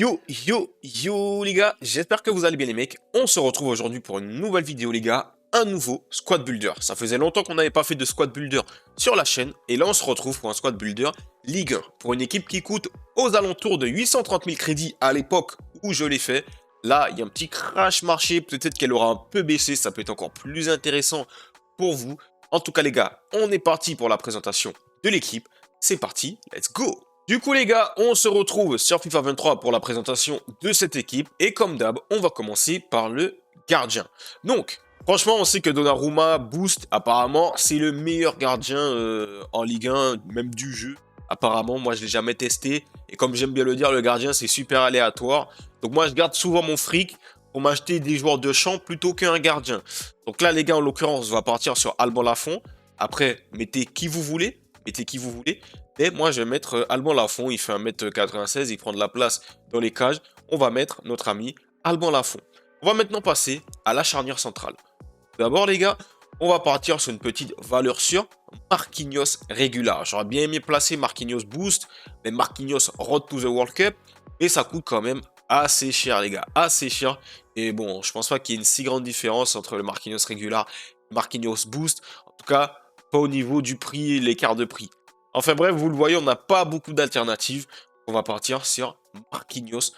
Yo les gars, j'espère que vous allez bien les mecs. On se retrouve aujourd'hui pour une nouvelle vidéo les gars, un nouveau squad builder. Ça faisait longtemps qu'on n'avait pas fait de squad builder sur la chaîne et là on se retrouve pour un squad builder Ligue 1 pour une équipe qui coûte aux alentours de 830 000 crédits à l'époque où je l'ai fait. Là il y a un petit crash marché, peut-être qu'elle aura un peu baissé, ça peut être encore plus intéressant pour vous. En tout cas les gars, on est parti pour la présentation de l'équipe. C'est parti, let's go! Du coup les gars, on se retrouve sur FIFA 23 pour la présentation de cette équipe. Et comme d'hab, on va commencer par le gardien. Donc, franchement, on sait que Donnarumma Boost, apparemment, c'est le meilleur gardien en Ligue 1, même du jeu. Apparemment, moi je l'ai jamais testé. Et comme j'aime bien le dire, le gardien c'est super aléatoire. Donc moi je garde souvent mon fric pour m'acheter des joueurs de champ plutôt qu'un gardien. Donc là les gars, en l'occurrence, on va partir sur Alban Lafont. Après, mettez qui vous voulez. Et moi, je vais mettre Alban Lafont. Il fait 1m96. Il prend de la place dans les cages. On va mettre notre ami Alban Lafont. On va maintenant passer à la charnière centrale. D'abord, les gars, on va partir sur une petite valeur sûre. Marquinhos Regular. J'aurais bien aimé placer Marquinhos Boost. Mais Marquinhos Road to the World Cup. Et ça coûte quand même assez cher, les gars. Assez cher. Et bon, je pense pas qu'il y ait une si grande différence entre le Marquinhos Regular et Marquinhos Boost. En tout cas, pas au niveau du prix et l'écart de prix. Enfin bref, vous le voyez, on n'a pas beaucoup d'alternatives. On va partir sur Marquinhos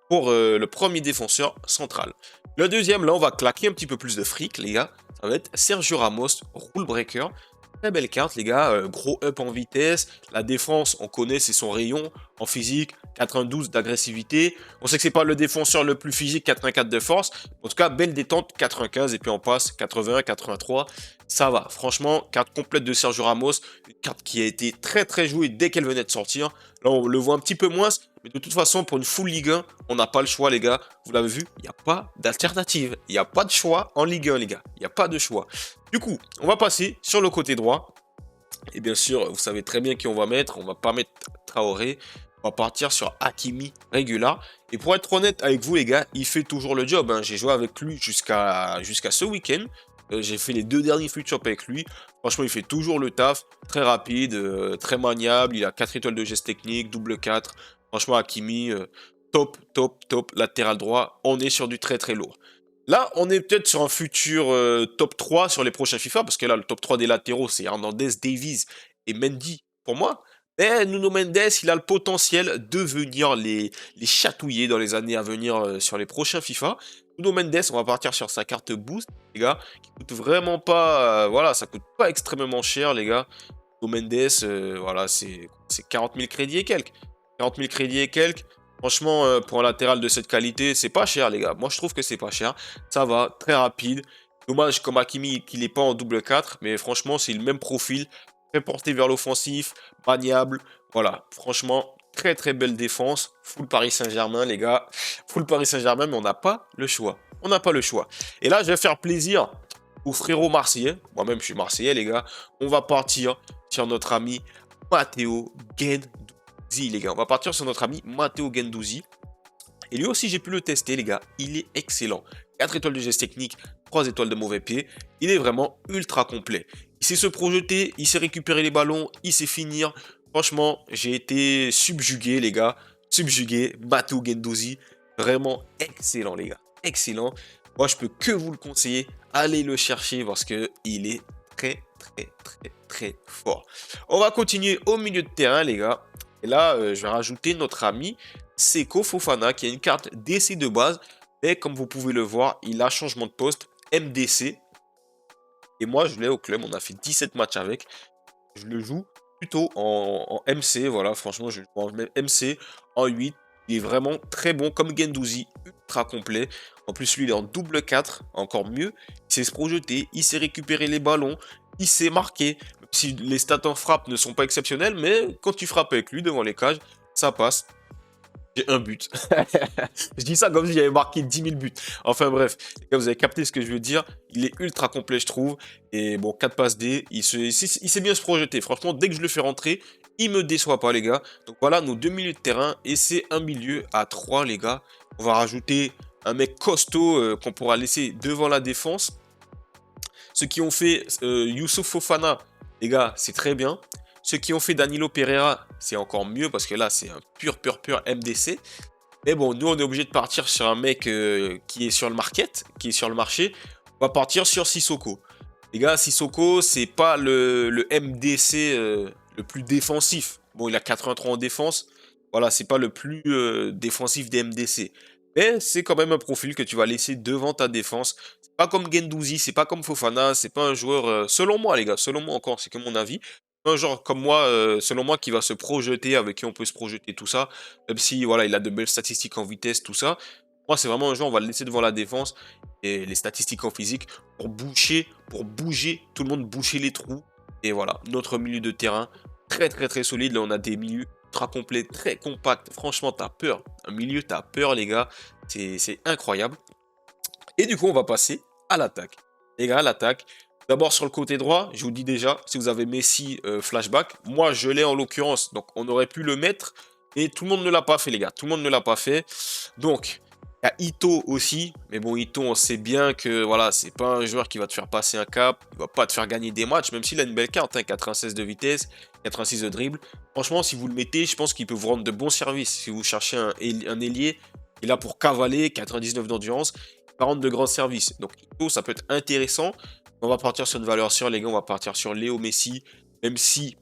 pour le premier défenseur central. Le deuxième, là, on va claquer un petit peu plus de fric, les gars. Ça va être Sergio Ramos, rule breaker. Très belle carte, les gars. Gros up en vitesse. La défense, on connaît, c'est son rayon. En physique, 92 d'agressivité. On sait que c'est pas le défenseur le plus physique, 84 de force. En tout cas, belle détente, 95. Et puis on passe 81, 83. Ça va. Franchement, carte complète de Sergio Ramos. Une carte qui a été très jouée dès qu'elle venait de sortir. Là, on le voit un petit peu moins. Mais de toute façon, pour une full Ligue 1, on n'a pas le choix, les gars. Vous l'avez vu, il n'y a pas d'alternative. Il n'y a pas de choix en Ligue 1, les gars. Il n'y a pas de choix. Du coup, on va passer sur le côté droit. Et bien sûr, vous savez très bien qui on va mettre. On va pas mettre Traoré. On va partir sur Hakimi Regular. Et pour être honnête avec vous, les gars, il fait toujours le job. Hein. J'ai joué avec lui jusqu'à ce week-end. J'ai fait les 2 derniers free shop avec lui. Franchement, il fait toujours le taf. Très rapide, très maniable. Il a 4 étoiles de geste technique, double 4. Franchement, Hakimi, top. Latéral droit, on est sur du très lourd. Là, on est peut-être sur un futur top 3 sur les prochains FIFA. Parce que là, le top 3 des latéraux, c'est Hernandez, Davies et Mendy pour moi. Mais Nuno Mendes, il a le potentiel de venir les chatouiller dans les années à venir sur les prochains FIFA. Nuno Mendes, on va partir sur sa carte boost, les gars, qui coûte vraiment pas, voilà, ça coûte pas extrêmement cher, les gars. Nuno Mendes, voilà, c'est 40 000 crédits et quelques. 40 000 crédits et quelques. Franchement, pour un latéral de cette qualité, c'est pas cher, les gars. Moi, je trouve que c'est pas cher. Ça va, très rapide. Dommage comme Hakimi qu'il n'est pas en double 4, mais franchement, c'est le même profil. Très porté vers l'offensif, maniable. Voilà, franchement, très belle défense. Full Paris Saint-Germain, les gars. Full Paris Saint-Germain, mais on n'a pas le choix. On n'a pas le choix. Et là, je vais faire plaisir aux frérots marseillais. Moi-même, je suis marseillais, les gars. On va partir sur notre ami Matteo Guendouzi, les gars. On va partir sur notre ami Matteo Guendouzi. Et lui aussi, j'ai pu le tester, les gars. Il est excellent. 4 étoiles de geste technique, 3 étoiles de mauvais pied. Il est vraiment ultra complet. Il sait se projeter, il sait récupérer les ballons, il sait finir. Franchement, j'ai été subjugué, les gars. Subjugué. Matteo Guendouzi. Vraiment excellent, les gars. Excellent. Moi, je peux que vous le conseiller. Allez le chercher parce qu'il est très fort. On va continuer au milieu de terrain, les gars. Et là, je vais rajouter notre ami Seko Fofana qui a une carte DC de base. Mais comme vous pouvez le voir, il a changement de poste MDC. Et moi, je l'ai au club. On a fait 17 matchs avec. Je le joue plutôt en MC. Voilà, franchement, je joue en MC en 8. Il est vraiment très bon comme Guendouzi, ultra complet. En plus, lui, il est en double 4, encore mieux. Il sait se projeter, il sait récupérer les ballons, il sait marquer. Même si les stats en frappe ne sont pas exceptionnelles, mais quand tu frappes avec lui devant les cages, ça passe. J'ai un but. Je dis ça comme si j'avais marqué 10 000 buts. Enfin bref, les gars, vous avez capté ce que je veux dire. Il est ultra complet, je trouve. Et bon, 4 passes D, il sait bien se projeter. Franchement, dès que je le fais rentrer, il me déçoit pas, les gars. Donc voilà, nos 2 milieux de terrain. Et c'est un milieu à 3, les gars. On va rajouter un mec costaud qu'on pourra laisser devant la défense. Ceux qui ont fait Youssouf Fofana, les gars, c'est très bien. Ceux qui ont fait Danilo Pereira, c'est encore mieux parce que là, c'est un pur MDC. Mais bon, nous, on est obligé de partir sur un mec qui est sur le market, qui est sur le marché. On va partir sur Sissoko. Les gars, Sissoko, c'est pas le MDC le plus défensif. Bon, il a 83 en défense. Voilà, c'est pas le plus défensif des MDC. Mais c'est quand même un profil que tu vas laisser devant ta défense. C'est pas comme Gendouzi, c'est pas comme Fofana, c'est pas un joueur, selon moi les gars, selon moi encore, c'est que mon avis. Un joueur comme moi, selon moi, qui va se projeter, avec qui on peut se projeter, tout ça. Même si, voilà, il a de belles statistiques en vitesse, tout ça. Moi, c'est vraiment un joueur, on va le laisser devant la défense. Et les statistiques en physique, pour bouger, tout le monde boucher les trous. Et voilà, notre milieu de terrain, très très très solide. Là, on a des milieux ultra complets, très compacts. Franchement, t'as peur. Un milieu, t'as peur, les gars. C'est incroyable. Et du coup, on va passer à l'attaque. Les gars, l'attaque. D'abord, sur le côté droit, je vous dis déjà, si vous avez Messi flashback, moi, je l'ai en l'occurrence. Donc, on aurait pu le mettre. Et tout le monde ne l'a pas fait, les gars. Tout le monde ne l'a pas fait. Donc, il y a Ito aussi. Mais bon, Ito, on sait bien que voilà, c'est pas un joueur qui va te faire passer un cap. Il va pas te faire gagner des matchs, même s'il a une belle carte. Hein, 96 de vitesse, 86 de dribble. Franchement, si vous le mettez, je pense qu'il peut vous rendre de bons services. Si vous cherchez un ailier, il est là pour cavaler, 99 d'endurance. Il va rendre de grands services. Donc, Ito, ça peut être intéressant. On va partir sur une valeur sûre, les gars. On va partir sur Léo Messi. Même si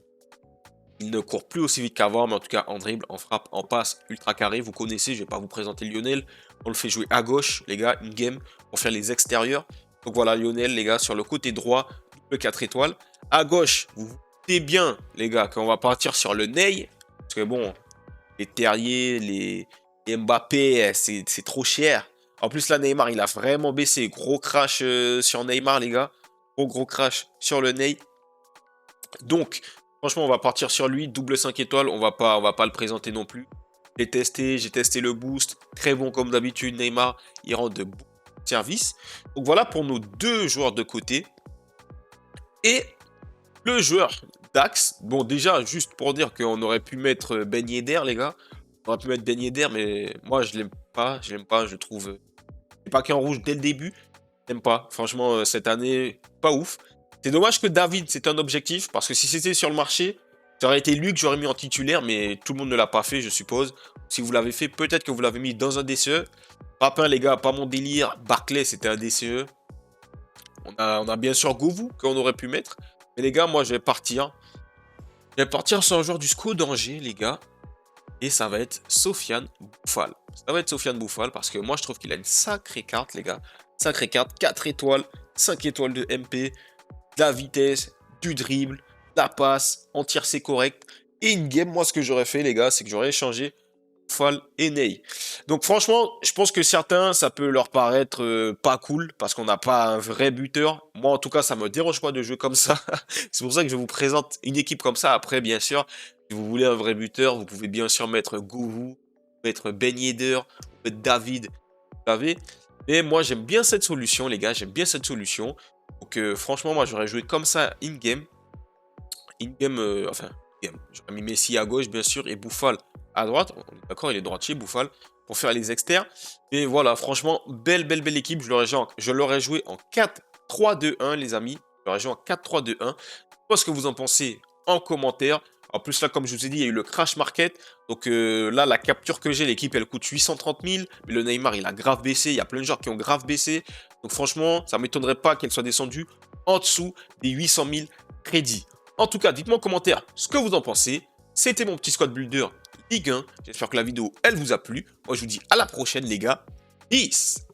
il ne court plus aussi vite qu'avant, mais en tout cas en dribble, en frappe, en passe, ultra carré. Vous connaissez, je ne vais pas vous présenter Lionel. On le fait jouer à gauche, les gars, in-game, pour faire les extérieurs. Donc voilà, Lionel, les gars, sur le côté droit, le 4 étoiles. À gauche, vous vous doutez bien, les gars, qu'on va partir sur le Ney. Parce que bon, les Terriers, les Mbappé, c'est trop cher. En plus, là, Neymar, il a vraiment baissé. Gros crash sur Neymar, les gars. Gros crash sur le Ney. Donc, franchement, on va partir sur lui. Double 5 étoiles. On va pas le présenter non plus. J'ai testé le boost. Très bon comme d'habitude. Neymar, il rend de bons services. Donc voilà pour nos deux joueurs de côté. Et le joueur d'Axe. Bon, déjà, juste pour dire qu'on aurait pu mettre Ben Yedder, les gars. On aurait pu mettre Ben Yedder, mais moi, je l'aime pas. Je l'aime pas. Je trouve. C'est pas qu'en rouge dès le début. J'aime pas. Franchement, cette année, pas ouf. C'est dommage que David, c'est un objectif, parce que si c'était sur le marché, ça aurait été lui que j'aurais mis en titulaire, mais tout le monde ne l'a pas fait, je suppose. Si vous l'avez fait, peut-être que vous l'avez mis dans un DCE. Papin, les gars, pas mon délire. Barclay, c'était un DCE. On a bien sûr Govou, qu'on aurait pu mettre. Mais les gars, moi, je vais partir. Je vais partir sur un joueur du SCO d'Angers, les gars. Et ça va être Sofiane Bouffal. Ça va être Sofiane Bouffal, parce que moi, je trouve qu'il a une sacrée carte, les gars. Sacrée carte, 4 étoiles, 5 étoiles de MP. De la vitesse, du dribble, de la passe, en tir c'est correct. Et in-game, moi ce que j'aurais fait les gars, c'est que j'aurais échangé Fall et Ney. Donc franchement, je pense que certains, ça peut leur paraître pas cool, parce qu'on n'a pas un vrai buteur. Moi en tout cas, ça me dérange pas de jouer comme ça. C'est pour ça que je vous présente une équipe comme ça. Après, bien sûr, si vous voulez un vrai buteur, vous pouvez bien sûr mettre Govou, mettre Ben Yedder, mettre David, vous savez. Mais moi j'aime bien cette solution les gars, j'aime bien cette solution. Donc franchement, moi j'aurais joué comme ça in-game. In-game, enfin, in-game. J'aurais mis Messi à gauche, bien sûr, et Bouffal à droite. D'accord, il est droitier, Bouffal, pour faire les externes. Et voilà, franchement, belle équipe. Je l'aurais joué en 4-3-2-1, les amis. Je l'aurais joué en 4-3-2-1. Dites-moi ce que vous en pensez en commentaire. En plus, là, comme je vous ai dit, il y a eu le crash market. Donc là, la capture que j'ai, l'équipe, elle coûte 830 000. Mais le Neymar, il a grave baissé. Il y a plein de joueurs qui ont grave baissé. Donc franchement, ça ne m'étonnerait pas qu'elle soit descendue en dessous des 800 000 crédits. En tout cas, dites-moi en commentaire ce que vous en pensez. C'était mon petit squad builder Ligue 1. J'espère que la vidéo, elle vous a plu. Moi, je vous dis à la prochaine, les gars. Peace!